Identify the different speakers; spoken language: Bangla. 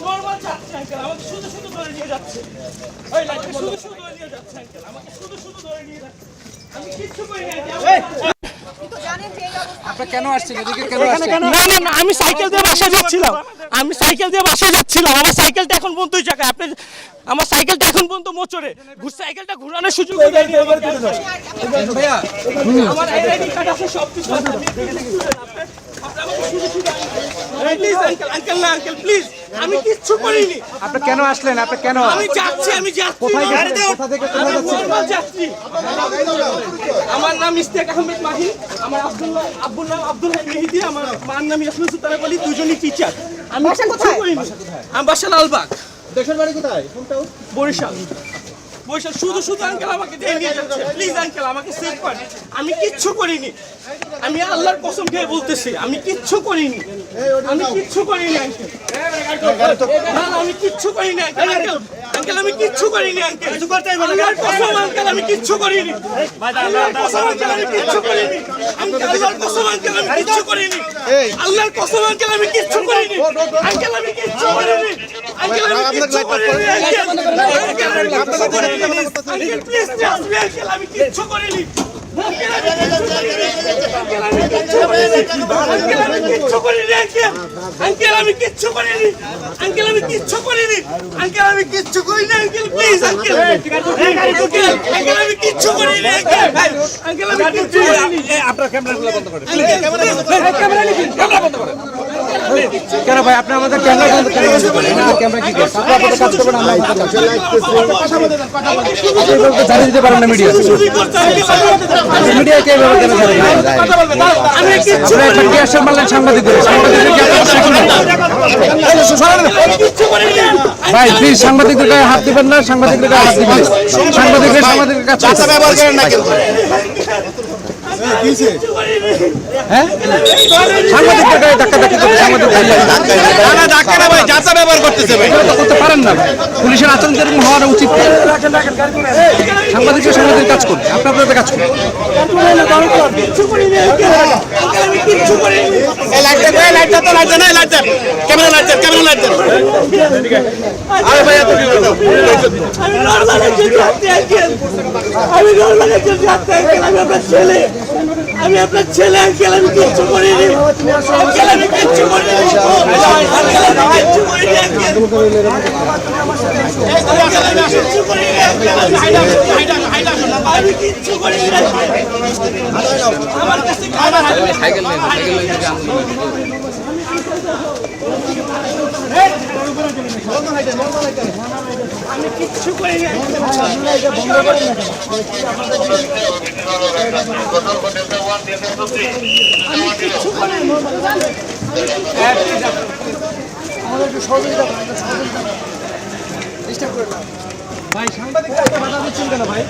Speaker 1: নরমাল যাচ্ছে আঙ্কেল, আমাকে শুধু শুধু ধরে নিয়ে যাচ্ছে। ওই লাইটটা শুধু শুধু ধরে নিয়ে যাচ্ছে আঙ্কেল, আমাকে শুধু শুধু ধরে নিয়ে যাচ্ছে। আমি কিচ্ছু করি না আঙ্কেল।
Speaker 2: আপনি কেন আসছেন এদিকে? কেন আসছেন?
Speaker 1: না না না, আমি সাইকেল দিয়ে বাসায় যাচ্ছিলাম। আমি সাইকেল দিয়ে বাসায় যাচ্ছিলাম। আমার সাইকেলটা এখন পর্যন্ত ওই জায়গায়। আপনি আমার সাইকেলটা এখন পর্যন্ত মোচড়ে। সাইকেলটা ঘোরানোর সুযোগ দেয়নি আমাকে।
Speaker 2: ভাইয়া
Speaker 1: আমার আইডি কার্ড আছে, সব কিছু আছে। প্লিজ আঙ্কেল, না আঙ্কেল প্লিজ, আমি কিচ্ছু করিনি।
Speaker 2: আপনি কেন আসলেন? আপনি কেন?
Speaker 1: আমি যাচ্ছি, আমি যাচ্ছি।
Speaker 2: কোথায় যাচ্ছেন? কোথা থেকে কোথায় যাচ্ছেন?
Speaker 1: নরমাল যাচ্ছি। আমার নাম ইশতিয়াক আহমেদ মাহি, আমার আব্বুর নাম আব্দুল হাই মেহেদি, আমার মার নাম ইয়াসমিন সুলতানা বলি, দুজনই টিচার। আমি কিচ্ছু করিনি। আমি বাসা লালবাগ।
Speaker 3: দেশের বাড়ি কোথায়? হোমটাউন
Speaker 1: বরিশাল। বরিশাল। শুধু শুধু আঙ্কেল আমাকে দিয়ে নিয়ে যাচ্ছে। প্লিজ আঙ্কেল, আমাকে সেভ করেন। আমি কিচ্ছু করিনি। আমি আল্লাহর কসম খেয়ে বলতেছি, আমি কিচ্ছু করিনি। আমি কিচ্ছু করিনি আঙ্কেল। না না, আমি কিচ্ছু করিনি আঙ্কেল। আঙ্কেল আমি কিচ্ছু করিনি আঙ্কেল। আল্লাহর কসম আঙ্কেল, আমি কিচ্ছু করিনি। আল্লাহর কসম আঙ্কেল, আমি কিচ্ছু করিনি। আল্লাহর কসম আঙ্কেল, আমি কিচ্ছু করিনি। আল্লাহর কসম আঙ্কেল, আমি কিচ্ছু করিনি। আঙ্কেল আমি কিচ্ছু করিনি। আঙ্কেল আমি কিচ্ছু করিনি। Uncle please trust me uncle, আমি কিচ্ছু করিনি। আঙ্কেল আমি কিচ্ছু করিনি। আঙ্কেল আমি কিচ্ছু করিনি। আঙ্কেল আমি কিচ্ছু করিনি। আঙ্কেল প্লিজ আঙ্কেল, আঙ্কেল আমি কিচ্ছু করিনি। আঙ্কেল আমি কিচ্ছু করিনি।
Speaker 2: আপনার ক্যামেরাগুলো বন্ধ করেন। ক্যামেরা বন্ধ করেন। কেন ভাই আপনি আমাদের ক্যামেরা বন্ধ করেন? না ক্যামেরা কি করছে? আপনি আপনাদের কাজ করবেন, আমরা কাজ করব। আপনি জানিয়ে দিতে পারেন না মিডিয়া। মিডিয়া কে ভাবে কেন জানেন?
Speaker 1: আমি কিচ্ছু
Speaker 2: আপনি একটা টিয়ার মারলেন সাংবাদিকদের। সাংবাদিকদের কি আপনারা শিখুন না?
Speaker 1: কিচ্ছু করিনি।
Speaker 2: ভাই প্লিজ সাংবাদিকদের গায়ে হাত দিবেন না। সাংবাদিকদের গায়ে হাত দিবেন। সাংবাদিকদের কাজ করতে
Speaker 3: ব্যবহার করেন না কিন্তু।
Speaker 2: হ্যাঁ সাংবাদিকদের গায়ে ধাক্কা ধাক্কি করতে
Speaker 3: ধাক্কা না ভাই, যাতা ব্যবহার করতেছে ভাই।
Speaker 2: এটা তো করতে পারেন না। পুলিশের আচরণ যেরকম হওয়া উচিত। সাংবাদিকরা সাংবাদিক কাজ করবে, আপনাদের কাজ করবে।
Speaker 1: কিচ্ছু করিনি আঙ্কেল, আমি কিচ্ছু করিনি।
Speaker 3: লাইটটা তো লাইট দেন, লাইট দেন, ক্যামেরা লাইট দেন, ক্যামেরা লাইট দেন। আরে ভাই এত কি হলো?
Speaker 1: আমি নরমাল একজন যাত্রী আঙ্কেল। আমি নরমাল একজন যাত্রী আঙ্কেল। আমি আপনার ছেলে। আমি আপনার ছেলে আঙ্কেল। আমি কিচ্ছু করিনি আঙ্কেল। আমি কিচ্ছু করিনি আঙ্কেল। আমি কিচ্ছু করিনি আঙ্কেল। আমি কিচ্ছু করিনি আঙ্কেল। আমি কিচ্ছু করিনি আঙ্কেল। আমার কাছে
Speaker 2: সাইকেল নেই, সাইকেল নেই।
Speaker 1: আমি কিচ্ছু করিনি আঙ্কেল। আমি কিচ্ছু করিনি।
Speaker 2: ভাই সাংবাদিকরা বাধা দিচ্ছেন কেন ভাই?